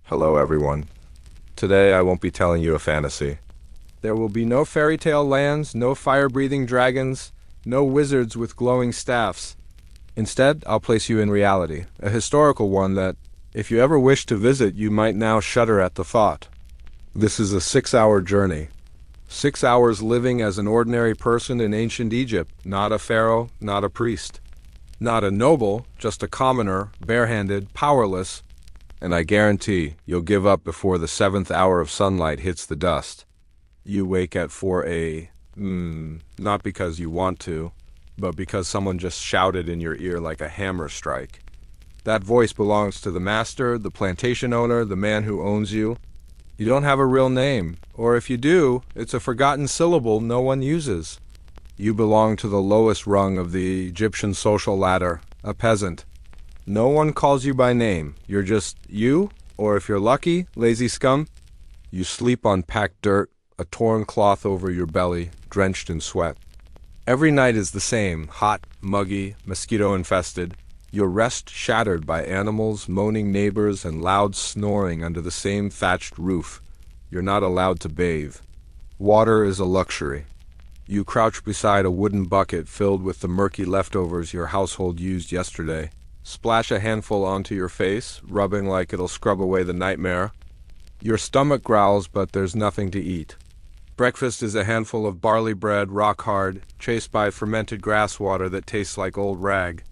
Hello, everyone. Today I won't be telling you a fantasy. There will be no fairy tale lands, no fire-breathing dragons, no wizards with glowing staffs. Instead, I'll place you in reality, a historical one that, if you ever wish to visit, you might now shudder at the thought. This is a 6-hour journey. 6 hours living as an ordinary person in ancient Egypt, not a pharaoh, not a priest. Not a noble, just a commoner, barehanded, powerless, and I guarantee you'll give up before the 7th hour of sunlight hits the dust. You wake at 4 a.m., not because you want to, but because someone just shouted in your ear like a hammer strike. That voice belongs to the master, the plantation owner, the man who owns you. You don't have a real name, or if you do, it's a forgotten syllable no one uses. You belong to the lowest rung of the Egyptian social ladder, a peasant. No one calls you by name. You're just you, or if you're lucky, lazy scum. You sleep on packed dirt, a torn cloth over your belly, drenched in sweat. Every night is the same, hot, muggy, mosquito-infested. Your rest shattered by animals, moaning neighbors, and loud snoring under the same thatched roof. You're not allowed to bathe. Water is a luxury. You crouch beside a wooden bucket filled with the murky leftovers your household used yesterday. Splash a handful onto your face, rubbing like it'll scrub away the nightmare. Your stomach growls, but there's nothing to eat. Breakfast is a handful of barley bread, rock hard, chased by fermented grass water that tastes like old rag.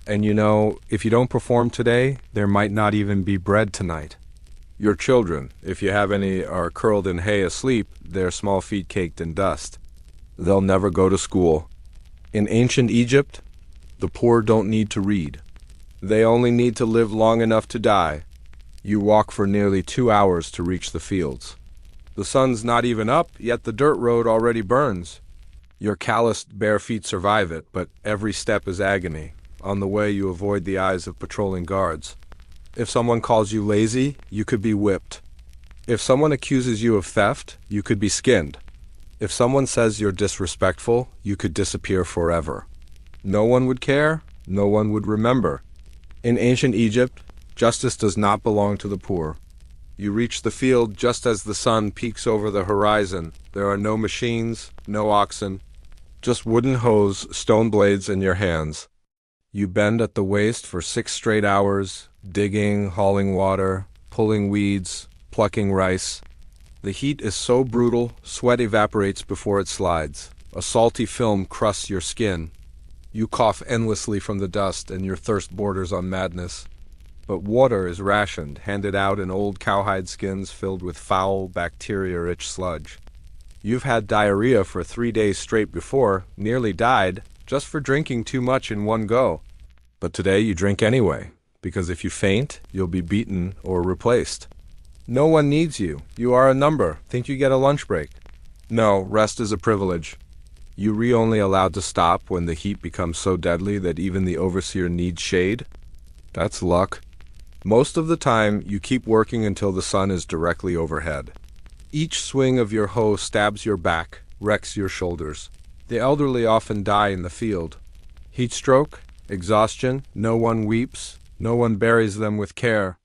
And you know, if you don't perform today, there might not even be bread tonight. Your children, if you have any, are curled in hay asleep, their small feet caked in dust. They'll never go to school. In ancient Egypt, the poor don't need to read. They only need to live long enough to die. You walk for nearly 2 hours to reach the fields. The sun's not even up, yet the dirt road already burns. Your calloused bare feet survive it, but every step is agony. On the way, you avoid the eyes of patrolling guards. If someone calls you lazy, you could be whipped. If someone accuses you of theft, you could be skinned. If someone says you're disrespectful, you could disappear forever. No one would care, no one would remember. In ancient Egypt, justice does not belong to the poor. You reach the field just as the sun peaks over the horizon. There are no machines, no oxen, just wooden hoes, stone blades in your hands. You bend at the waist for 6 straight hours, digging, hauling water, pulling weeds, plucking rice. The heat is so brutal, sweat evaporates before it slides. A salty film crusts your skin. You cough endlessly from the dust, and your thirst borders on madness. But water is rationed, handed out in old cowhide skins filled with foul, bacteria-rich sludge. You've had diarrhea for 3 days straight before, nearly died, just for drinking too much in one go. But today you drink anyway, because if you faint, you'll be beaten or replaced. No one needs you. You are a number. Think you get a lunch break. No, rest is a privilege. You're only allowed to stop when the heat becomes so deadly that even the overseer needs shade. That's luck. Most of the time, you keep working until the sun is directly overhead. Each swing of your hoe stabs your back, wrecks your shoulders. The elderly often die in the field. Heat stroke, exhaustion, no one weeps, no one buries them with care.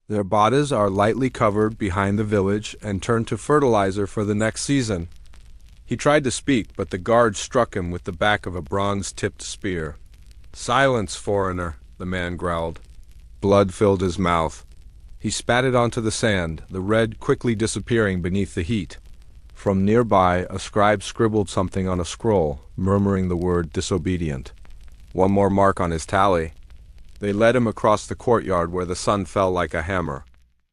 Their bodies are lightly covered behind the village and turned to fertilizer for the next season. He tried to speak, but the guard struck him with the back of a bronze-tipped spear. "Silence, foreigner," the man growled. Blood filled his mouth. He spat it onto the sand, the red quickly disappearing beneath the heat. From nearby, a scribe scribbled something on a scroll, murmuring the word disobedient. One more mark on his tally. They led him across the courtyard where the sun fell like a hammer.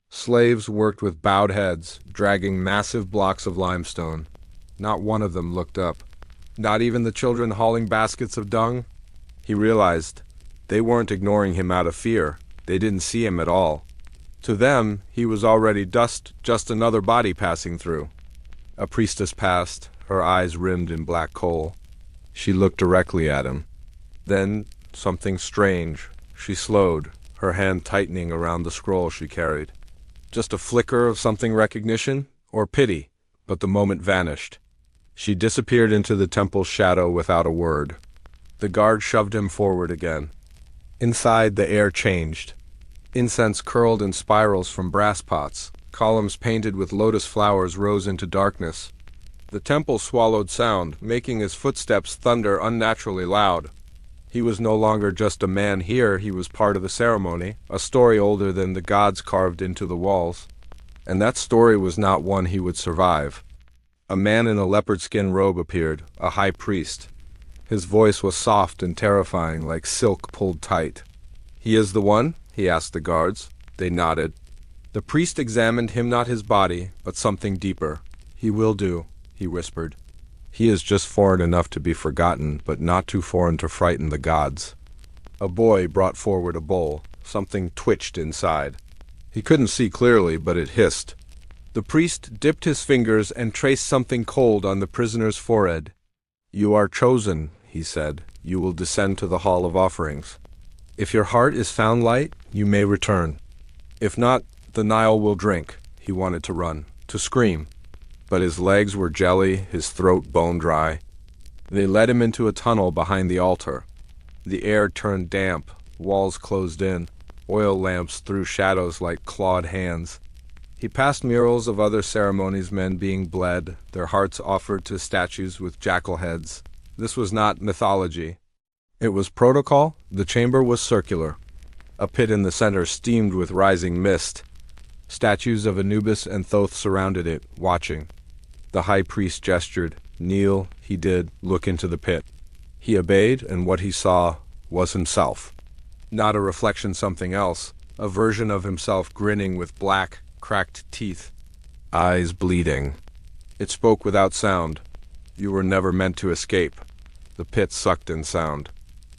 Slaves worked with bowed heads, dragging massive blocks of limestone. Not one of them looked up. Not even the children hauling baskets of dung. He realized they weren't ignoring him out of fear. They didn't see him at all. To them, he was already dust, just another body passing through. A priestess passed, her eyes rimmed in black coal. She looked directly at him. Then, something strange. She slowed, her hand tightening around the scroll she carried. Just a flicker of something recognition, or pity, but the moment vanished. She disappeared into the temple's shadow without a word. The guard shoved him forward again. Inside, the air changed. Incense curled in spirals from brass pots. Columns painted with lotus flowers rose into darkness. The temple swallowed sound, making his footsteps thunder unnaturally loud. He was no longer just a man here, he was part of the ceremony, a story older than the gods carved into the walls. And that story was not one he would survive. A man in a leopard skin robe appeared, a high priest. His voice was soft and terrifying, like silk pulled tight. "He is the one?" he asked the guards. They nodded. The priest examined him, not his body, but something deeper. "He will do," he whispered. "He is just foreign enough to be forgotten, but not too foreign to frighten the gods." A boy brought forward a bowl. Something twitched inside. He couldn't see clearly, but it hissed. The priest dipped his fingers and traced something cold on the prisoner's forehead. "You are chosen," he said. "You will descend to the hall of offerings. If your heart is found light, you may return. If not, the Nile will drink." He wanted to run, to scream. But his legs were jelly, his throat bone dry. They led him into a tunnel behind the altar. The air turned damp, walls closed in, oil lamps threw shadows like clawed hands. He passed murals of other ceremonies, men being bled, their hearts offered to statues with jackal heads. This was not mythology. It was protocol. The chamber was circular. A pit in the center steamed with rising mist. Statues of Anubis and Thoth surrounded it, watching. The high priest gestured. Kneel, he did, look into the pit. He obeyed, and what he saw was himself. Not a reflection, something else, a version of himself grinning with black, cracked teeth. Eyes bleeding. It spoke without sound. "You were never meant to escape." The pit sucked in sound.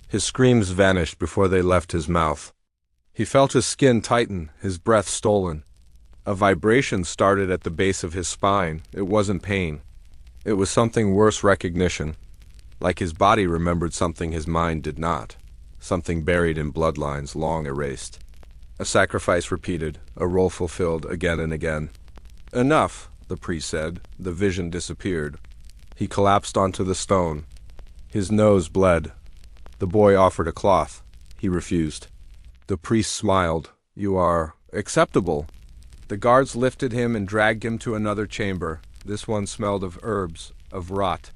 His screams vanished before they left his mouth. He felt his skin tighten, his breath stolen. A vibration started at the base of his spine. It wasn't pain. It was something worse, recognition. Like his body remembered something his mind did not. Something buried in bloodlines long erased. A sacrifice repeated, a role fulfilled again and again. "Enough," the priest said. The vision disappeared. He collapsed onto the stone. His nose bled. The boy offered a cloth. He refused. The priest smiled. "You are acceptable." The guards lifted him and dragged him to another chamber. This one smelled of herbs, of rot.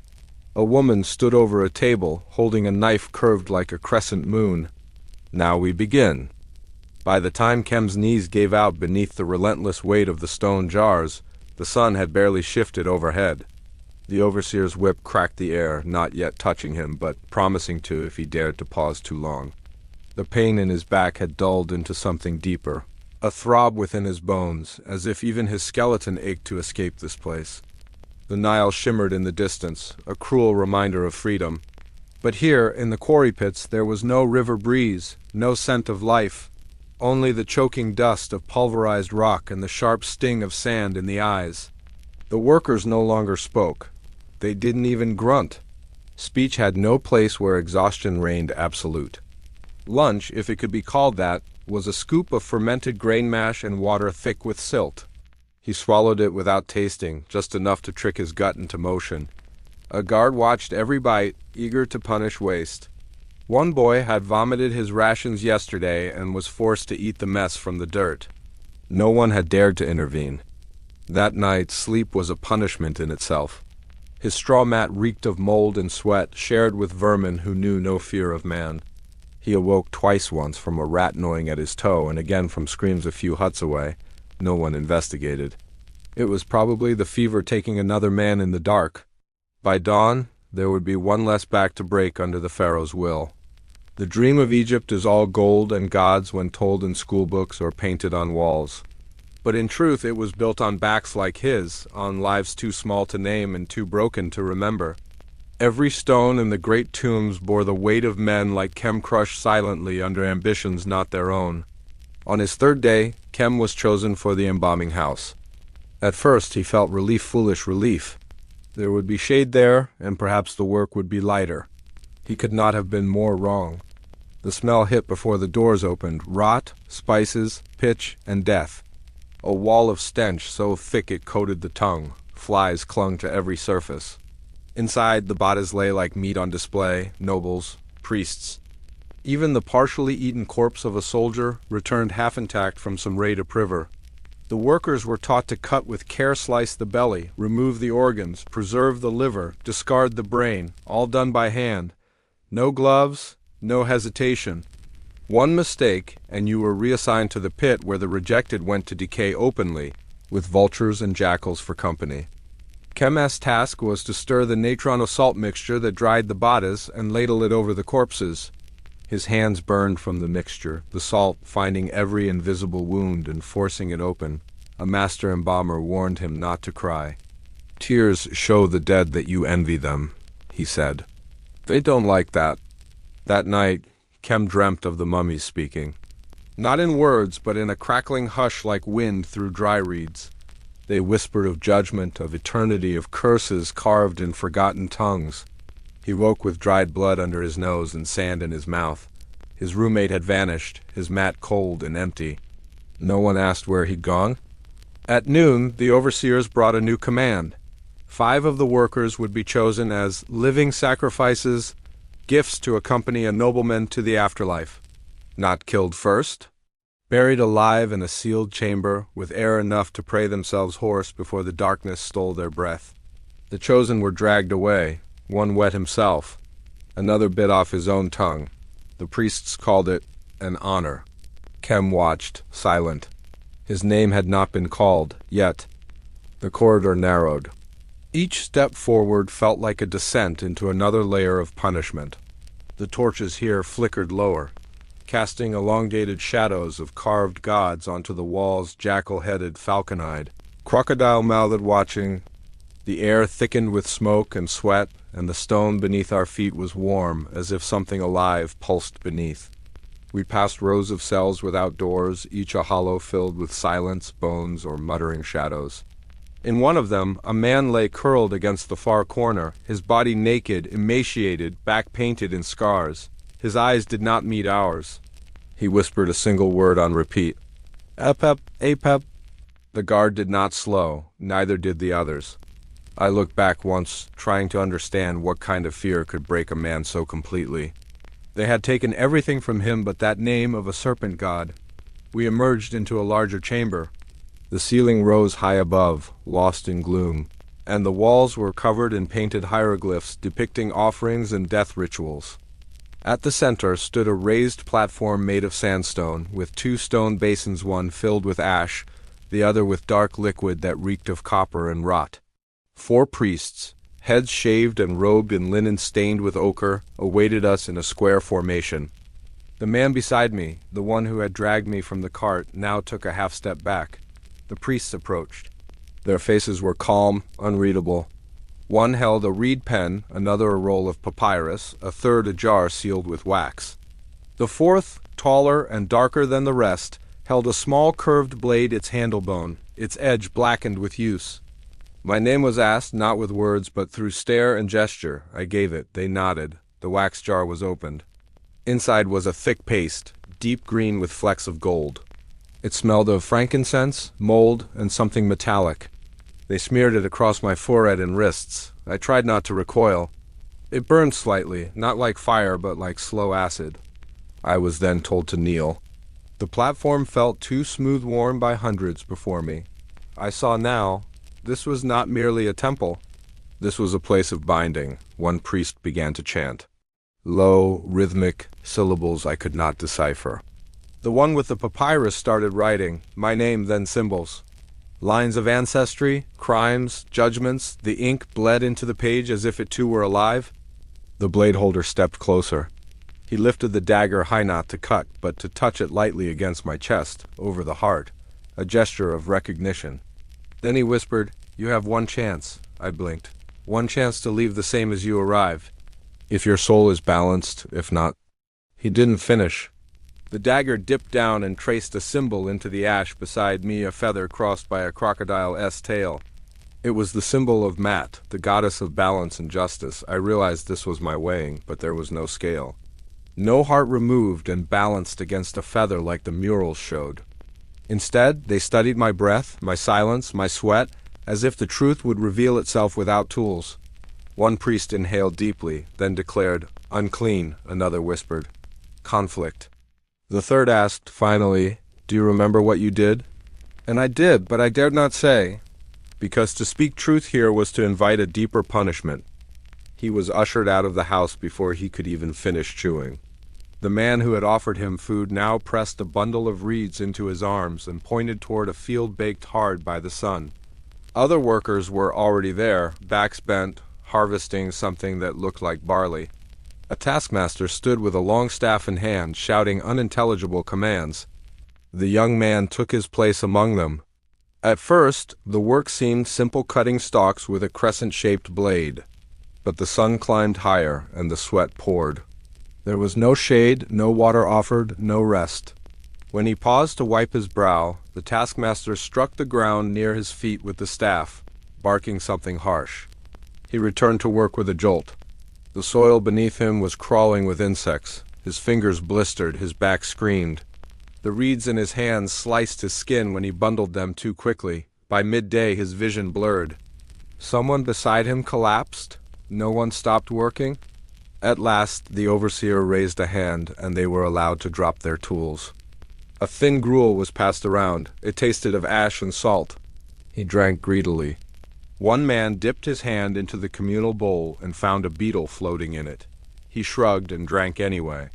A woman stood over a table, holding a knife curved like a crescent moon. "Now we begin." By the time Kem's knees gave out beneath the relentless weight of the stone jars, the sun had barely shifted overhead. The overseer's whip cracked the air, not yet touching him, but promising to if he dared to pause too long. The pain in his back had dulled into something deeper, a throb within his bones, as if even his skeleton ached to escape this place. The Nile shimmered in the distance, a cruel reminder of freedom. But here, in the quarry pits, there was no river breeze, no scent of life, only the choking dust of pulverized rock and the sharp sting of sand in the eyes. The workers no longer spoke. They didn't even grunt. Speech had no place where exhaustion reigned absolute. Lunch, if it could be called that, was a scoop of fermented grain mash and water thick with silt. He swallowed it without tasting, just enough to trick his gut into motion. A guard watched every bite, eager to punish waste. One boy had vomited his rations yesterday and was forced to eat the mess from the dirt. No one had dared to intervene. That night, sleep was a punishment in itself. His straw mat reeked of mold and sweat, shared with vermin who knew no fear of man. He awoke twice, once from a rat gnawing at his toe, and again from screams a few huts away. No one investigated. It was probably the fever taking another man in the dark. By dawn, there would be one less back to break under the Pharaoh's will. The dream of Egypt is all gold and gods when told in schoolbooks or painted on walls. But in truth, it was built on backs like his, on lives too small to name and too broken to remember. Every stone in the great tombs bore the weight of men like Kem crushed silently under ambitions not their own. On his third day, Kem was chosen for the embalming house. At first, he felt relief, foolish relief. There would be shade there, and perhaps the work would be lighter. He could not have been more wrong. The smell hit before the doors opened, rot, spices, pitch, and death. A wall of stench so thick it coated the tongue. Flies clung to every surface. Inside, the bodies lay like meat on display, nobles, priests. Even the partially eaten corpse of a soldier returned half intact from some raid of priver. The workers were taught to cut with care, slice the belly, remove the organs, preserve the liver, discard the brain, all done by hand. No gloves, no hesitation. One mistake, and you were reassigned to the pit where the rejected went to decay openly, with vultures and jackals for company. Chem's task was to stir the natron of salt mixture that dried the bodies and ladle it over the corpses. His hands burned from the mixture, the salt finding every invisible wound and forcing it open. A master embalmer warned him not to cry. "Tears show the dead that you envy them," he said. "They don't like that." That night, Chem dreamt of the mummies speaking. Not in words, but in a crackling hush like wind through dry reeds. They whispered of judgment, of eternity, of curses carved in forgotten tongues. He woke with dried blood under his nose and sand in his mouth. His roommate had vanished, his mat cold and empty. No one asked where he'd gone. At noon, the overseers brought a new command. 5 of the workers would be chosen as living sacrifices, gifts to accompany a nobleman to the afterlife. Not killed first, buried alive in a sealed chamber with air enough to pray themselves hoarse before the darkness stole their breath. The chosen were dragged away. One wet himself. Another bit off his own tongue. The priests called it an honor. Chem watched, silent. His name had not been called, yet. The corridor narrowed. Each step forward felt like a descent into another layer of punishment. The torches here flickered lower, casting elongated shadows of carved gods onto the walls, jackal-headed, falcon-eyed, crocodile-mouthed watching. The air thickened with smoke and sweat, and the stone beneath our feet was warm, as if something alive pulsed beneath. We passed rows of cells without doors, each a hollow filled with silence, bones, or muttering shadows. In one of them, a man lay curled against the far corner, his body naked, emaciated, back painted in scars. His eyes did not meet ours. He whispered a single word on repeat. "Apep, apep." The guard did not slow, neither did the others. I looked back once, trying to understand what kind of fear could break a man so completely. They had taken everything from him but that name of a serpent god. We emerged into a larger chamber. The ceiling rose high above, lost in gloom, and the walls were covered in painted hieroglyphs depicting offerings and death rituals. At the center stood a raised platform made of sandstone, with 2 stone basins, one filled with ash, the other with dark liquid that reeked of copper and rot. 4 priests, heads shaved and robed in linen stained with ochre, awaited us in a square formation. The man beside me, the one who had dragged me from the cart, now took a half step back. The priests approached. Their faces were calm, unreadable. One held a reed pen, another a roll of papyrus, a third a jar sealed with wax. The 4th, taller and darker than the rest, held a small curved blade, its handle bone, its edge blackened with use. My name was asked, not with words, but through stare and gesture. I gave it. They nodded. The wax jar was opened. Inside was a thick paste, deep green with flecks of gold. It smelled of frankincense, mold, and something metallic. They smeared it across my forehead and wrists. I tried not to recoil. It burned slightly, not like fire, but like slow acid. I was then told to kneel. The platform felt too smooth worn by hundreds before me. I saw now, this was not merely a temple. This was a place of binding. One priest began to chant. Low, rhythmic syllables I could not decipher. The one with the papyrus started writing, my name, then symbols. Lines of ancestry, crimes, judgments, the ink bled into the page as if it too were alive. The blade holder stepped closer. He lifted the dagger high not to cut, but to touch it lightly against my chest, over the heart, a gesture of recognition. Then he whispered, "You have one chance." I blinked. "One chance to leave the same as you arrived. If your soul is balanced, if not." He didn't finish. The dagger dipped down and traced a symbol into the ash beside me, a feather crossed by a crocodile's tail. It was the symbol of Mat, the goddess of balance and justice. I realized this was my weighing, but there was no scale. No heart removed and balanced against a feather like the murals showed. Instead, they studied my breath, my silence, my sweat, as if the truth would reveal itself without tools. One priest inhaled deeply, then declared, "Unclean," another whispered. conflict. The third asked, finally, "Do you remember what you did?" "And I did, but I dared not say," because to speak truth here was to invite a deeper punishment. He was ushered out of the house before he could even finish chewing. The man who had offered him food now pressed a bundle of reeds into his arms and pointed toward a field baked hard by the sun. Other workers were already there, backs bent, harvesting something that looked like barley. A taskmaster stood with a long staff in hand, shouting unintelligible commands. The young man took his place among them. At first, the work seemed simple cutting stalks with a crescent-shaped blade. But the sun climbed higher, and the sweat poured. There was no shade, no water offered, no rest. When he paused to wipe his brow, the taskmaster struck the ground near his feet with the staff, barking something harsh. He returned to work with a jolt. The soil beneath him was crawling with insects. His fingers blistered, his back screamed. The reeds in his hands sliced his skin when he bundled them too quickly. By midday, his vision blurred. Someone beside him collapsed. No one stopped working. At last, the overseer raised a hand, and they were allowed to drop their tools. A thin gruel was passed around. It tasted of ash and salt. He drank greedily. One man dipped his hand into the communal bowl and found a beetle floating in it. He shrugged and drank anyway.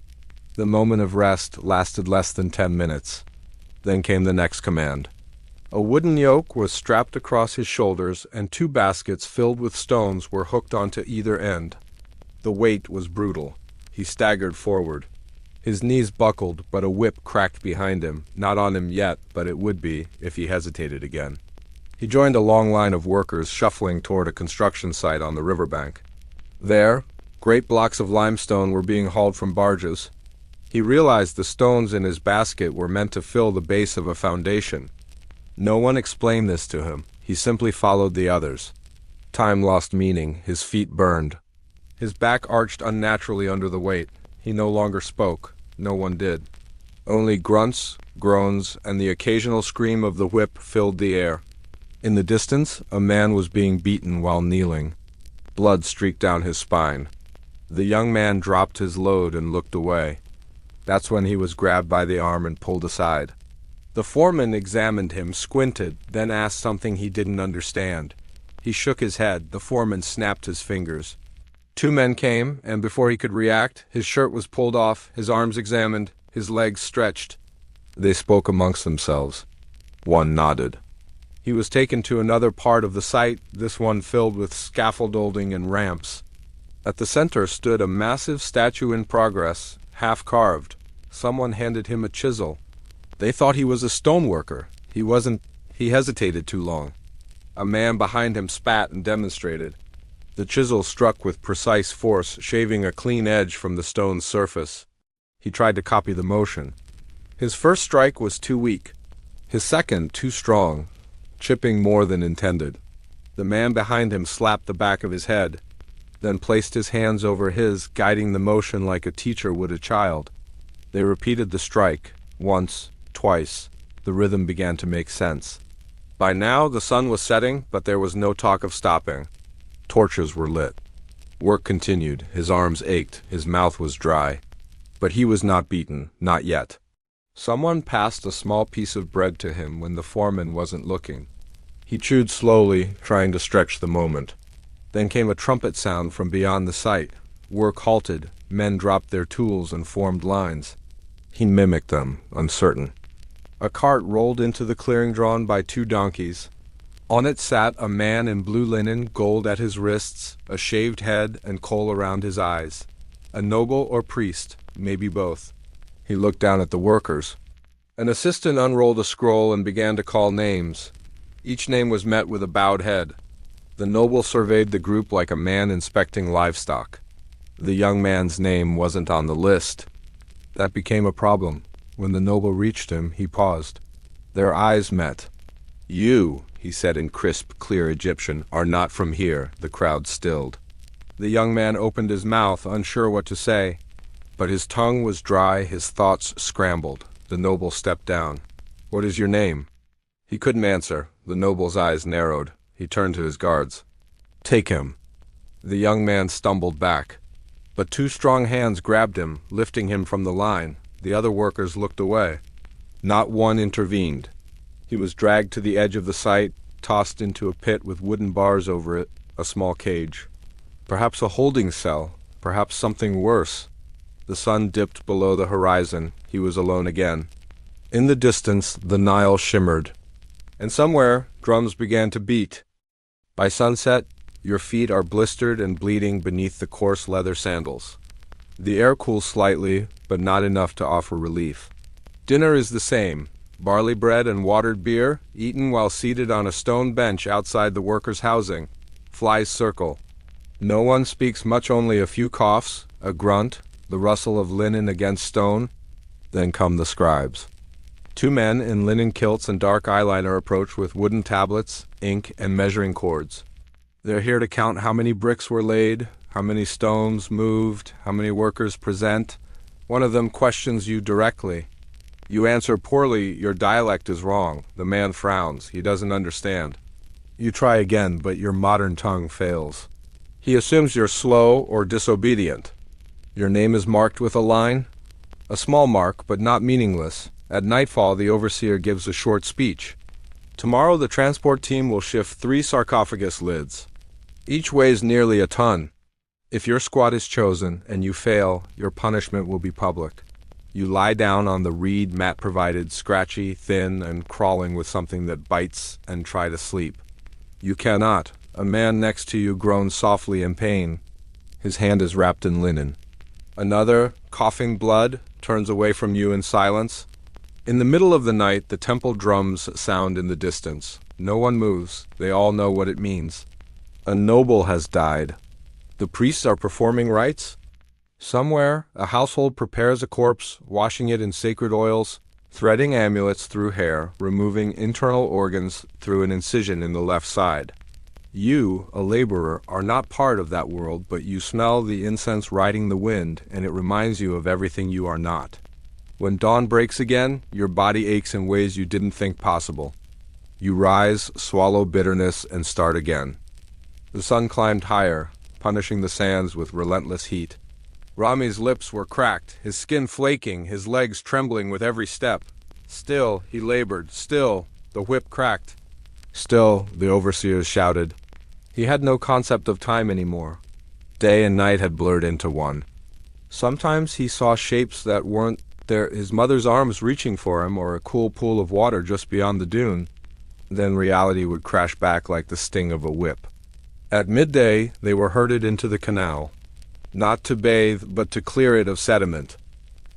The moment of rest lasted less than 10 minutes. Then came the next command. A wooden yoke was strapped across his shoulders, and 2 baskets filled with stones were hooked onto either end. The weight was brutal. He staggered forward. His knees buckled, but a whip cracked behind him, not on him yet, but it would be if he hesitated again. He joined a long line of workers shuffling toward a construction site on the riverbank. There, great blocks of limestone were being hauled from barges. He realized the stones in his basket were meant to fill the base of a foundation. No one explained this to him. He simply followed the others. Time lost meaning. His feet burned. His back arched unnaturally under the weight. He no longer spoke. No one did. Only grunts, groans, and the occasional scream of the whip filled the air. In the distance, a man was being beaten while kneeling. Blood streaked down his spine. The young man dropped his load and looked away. That's when he was grabbed by the arm and pulled aside. The foreman examined him, squinted, then asked something he didn't understand. He shook his head. The foreman snapped his fingers. 2 men came, and before he could react, his shirt was pulled off, his arms examined, his legs stretched. They spoke amongst themselves. One nodded. He was taken to another part of the site, this one filled with scaffolding and ramps. At the center stood a massive statue in progress, half-carved. Someone handed him a chisel. They thought he was a stoneworker. He wasn't. He hesitated too long. A man behind him spat and demonstrated. The chisel struck with precise force, shaving a clean edge from the stone's surface. He tried to copy the motion. His first strike was too weak. His second too strong, chipping more than intended. The man behind him slapped the back of his head, then placed his hands over his, guiding the motion like a teacher would a child. They repeated the strike, once, twice. The rhythm began to make sense. By now the sun was setting, but there was no talk of stopping. Torches were lit. Work continued. His arms ached. His mouth was dry. But he was not beaten, not yet. Someone passed a small piece of bread to him when the foreman wasn't looking. He chewed slowly, trying to stretch the moment. Then came a trumpet sound from beyond the site. Work halted. Men dropped their tools and formed lines. He mimicked them, uncertain. A cart rolled into the clearing drawn by 2 donkeys. On it sat a man in blue linen, gold at his wrists, a shaved head, and kohl around his eyes. A noble or priest, maybe both. He looked down at the workers. An assistant unrolled a scroll and began to call names. Each name was met with a bowed head. The noble surveyed the group like a man inspecting livestock. The young man's name wasn't on the list. That became a problem. When the noble reached him, he paused. Their eyes met. "You," he said in crisp, clear Egyptian, "are not from here." The crowd stilled. The young man opened his mouth, unsure what to say. But his tongue was dry, his thoughts scrambled. The noble stepped down. "What is your name?" He couldn't answer. The noble's eyes narrowed. He turned to his guards. "Take him." The young man stumbled back. But two strong hands grabbed him, lifting him from the line. The other workers looked away. Not one intervened. He was dragged to the edge of the site, tossed into a pit with wooden bars over it, a small cage. Perhaps a holding cell, perhaps something worse. The sun dipped below the horizon. He was alone again. In the distance, the Nile shimmered, and somewhere drums began to beat. By sunset, your feet are blistered and bleeding beneath the coarse leather sandals. The air cools slightly, but not enough to offer relief. Dinner is the same. Barley bread and watered beer, eaten while seated on a stone bench outside the workers' housing. Flies circle. No one speaks much, only a few coughs, a grunt, the rustle of linen against stone. Then come the scribes. Two men in linen kilts and dark eyeliner approach with wooden tablets, ink, and measuring cords. They're here to count how many bricks were laid, how many stones moved, how many workers present. One of them questions you directly. You answer poorly. Your dialect is wrong. The man frowns. He doesn't understand. You try again, but your modern tongue fails. He assumes you're slow or disobedient. Your name is marked with a line. A small mark, but not meaningless. At nightfall, the overseer gives a short speech. Tomorrow, the transport team will shift 3 sarcophagus lids. Each weighs nearly a ton. If your squad is chosen and you fail, your punishment will be public. You lie down on the reed mat provided, scratchy, thin, and crawling with something that bites, and try to sleep. You cannot. A man next to you groans softly in pain. His hand is wrapped in linen. Another, coughing blood, turns away from you in silence. In the middle of the night, the temple drums sound in the distance. No one moves. They all know what it means. A noble has died. The priests are performing rites. Somewhere, a household prepares a corpse, washing it in sacred oils, threading amulets through hair, removing internal organs through an incision in the left side. You, a laborer, are not part of that world, but you smell the incense riding the wind, and it reminds you of everything you are not. When dawn breaks again, your body aches in ways you didn't think possible. You rise, swallow bitterness, and start again. The sun climbed higher, punishing the sands with relentless heat. Rami's lips were cracked, his skin flaking, his legs trembling with every step. Still, he labored. Still, the whip cracked. Still, the overseers shouted. He had no concept of time anymore. Day and night had blurred into one. Sometimes he saw shapes that weren't there, his mother's arms reaching for him, or a cool pool of water just beyond the dune. Then reality would crash back like the sting of a whip. At midday, they were herded into the canal. Not to bathe, but to clear it of sediment.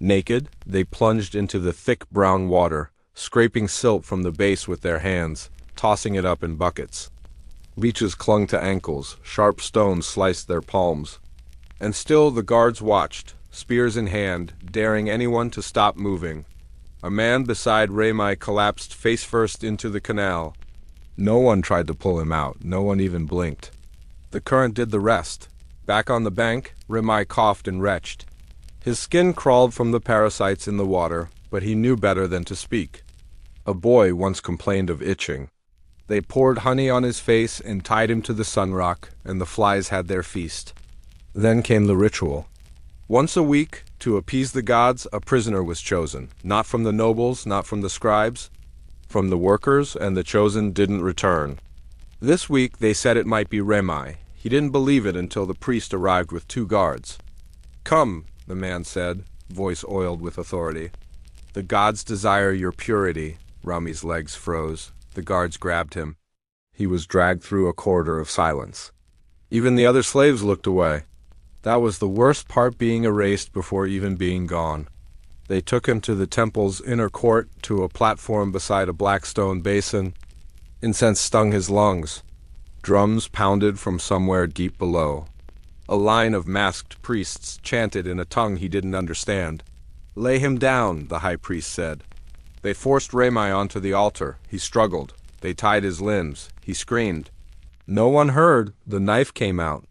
Naked, they plunged into the thick brown water, scraping silt from the base with their hands, tossing it up in buckets. Leeches clung to ankles, sharp stones sliced their palms. And still the guards watched, spears in hand, daring anyone to stop moving. A man beside Rami collapsed face first into the canal. No one tried to pull him out, no one even blinked. The current did the rest. Back on the bank, Rami coughed and retched. His skin crawled from the parasites in the water, but he knew better than to speak. A boy once complained of itching. They poured honey on his face and tied him to the sunrock, and the flies had their feast. Then came the ritual. Once a week, to appease the gods, a prisoner was chosen, not from the nobles, not from the scribes, from the workers, and the chosen didn't return. This week they said it might be Rami. He didn't believe it until the priest arrived with 2 guards. "Come," the man said, voice oiled with authority. "The gods desire your purity." Rami's legs froze. The guards grabbed him. He was dragged through a corridor of silence. Even the other slaves looked away. That was the worst part, being erased before even being gone. They took him to the temple's inner court, to a platform beside a black stone basin. Incense stung his lungs. Drums pounded from somewhere deep below. A line of masked priests chanted in a tongue he didn't understand. "Lay him down," the high priest said. They forced Rami onto the altar. He struggled. They tied his limbs. He screamed. No one heard. The knife came out.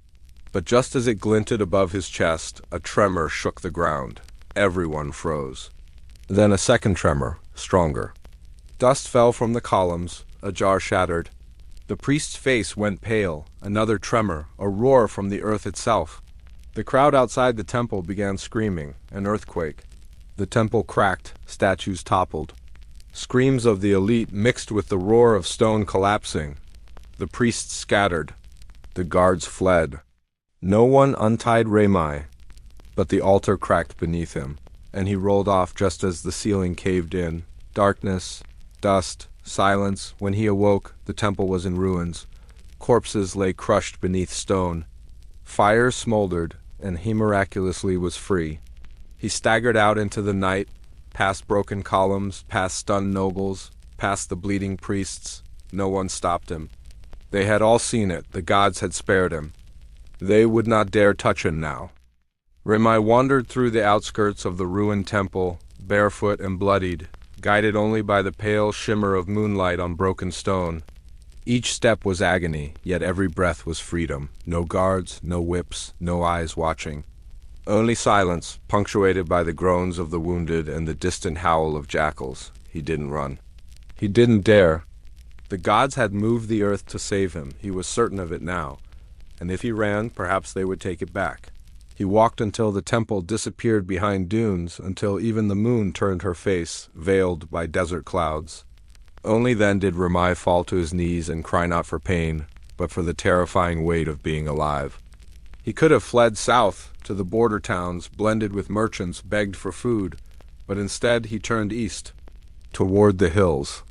But just as it glinted above his chest, a tremor shook the ground. Everyone froze. Then a second tremor, stronger. Dust fell from the columns. A jar shattered. The priest's face went pale. Another tremor, a roar from the earth itself. The crowd outside the temple began screaming, an earthquake. The temple cracked, statues toppled. Screams of the elite mixed with the roar of stone collapsing. The priests scattered. The guards fled. No one untied Ramai, but the altar cracked beneath him, and he rolled off just as the ceiling caved in. Darkness, dust, silence. When he awoke, the temple was in ruins. Corpses lay crushed beneath stone. Fire smoldered, and he miraculously was free. He staggered out into the night, past broken columns, past stunned nobles, past the bleeding priests. No one stopped him. They had all seen it. The gods had spared him. They would not dare touch him now. Ramai wandered through the outskirts of the ruined temple, barefoot and bloodied, guided only by the pale shimmer of moonlight on broken stone. Each step was agony, yet every breath was freedom. No guards, no whips, no eyes watching. Only silence, punctuated by the groans of the wounded and the distant howl of jackals. He didn't run. He didn't dare. The gods had moved the earth to save him. He was certain of it now. And if he ran, perhaps they would take it back. He walked until the temple disappeared behind dunes, until even the moon turned her face, veiled by desert clouds. Only then did Ramai fall to his knees and cry not for pain, but for the terrifying weight of being alive. He could have fled south to the border towns, blended with merchants, begged for food, but instead he turned east, toward the hills,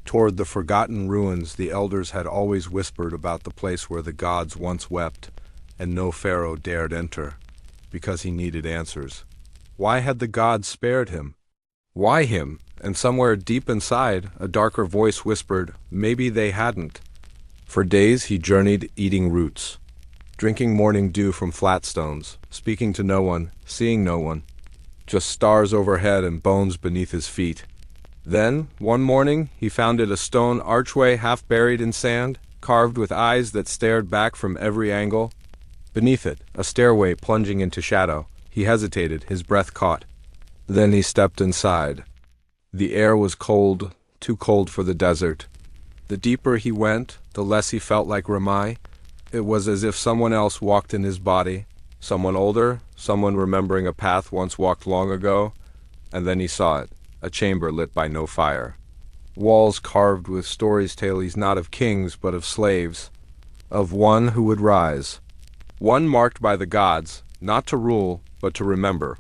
toward the forgotten ruins the elders had always whispered about, the place where the gods once wept, and no pharaoh dared enter, because he needed answers. Why had the gods spared him? Why him? And somewhere deep inside, a darker voice whispered, maybe they hadn't. For days he journeyed eating roots, drinking morning dew from flat stones, speaking to no one, seeing no one, just stars overhead and bones beneath his feet. Then, one morning, he found it a stone archway half buried in sand, carved with eyes that stared back from every angle. Beneath it, a stairway plunging into shadow. He hesitated, his breath caught. Then he stepped inside. The air was cold, too cold for the desert. The deeper he went, the less he felt like Ramai. It was as if someone else walked in his body, someone older, someone remembering a path once walked long ago, and then he saw it, a chamber lit by no fire. Walls carved with stories tales not of kings but of slaves, of one who would rise. One marked by the gods, not to rule, but to remember.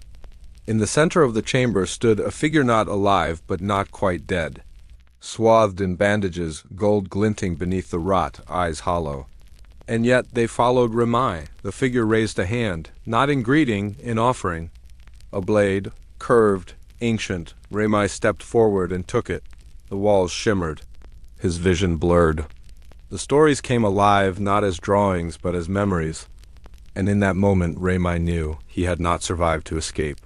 In the center of the chamber stood a figure not alive but not quite dead. Swathed in bandages, gold glinting beneath the rot, eyes hollow. And yet they followed Ramai. The figure raised a hand, not in greeting, in offering. A blade, curved, ancient. Ramai stepped forward and took it. The walls shimmered. His vision blurred. The stories came alive not as drawings but as memories. And in that moment Ramai knew he had not survived to escape.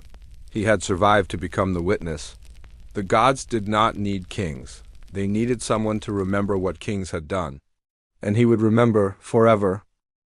He had survived to become the witness. The gods did not need kings. They needed someone to remember what kings had done. And he would remember forever.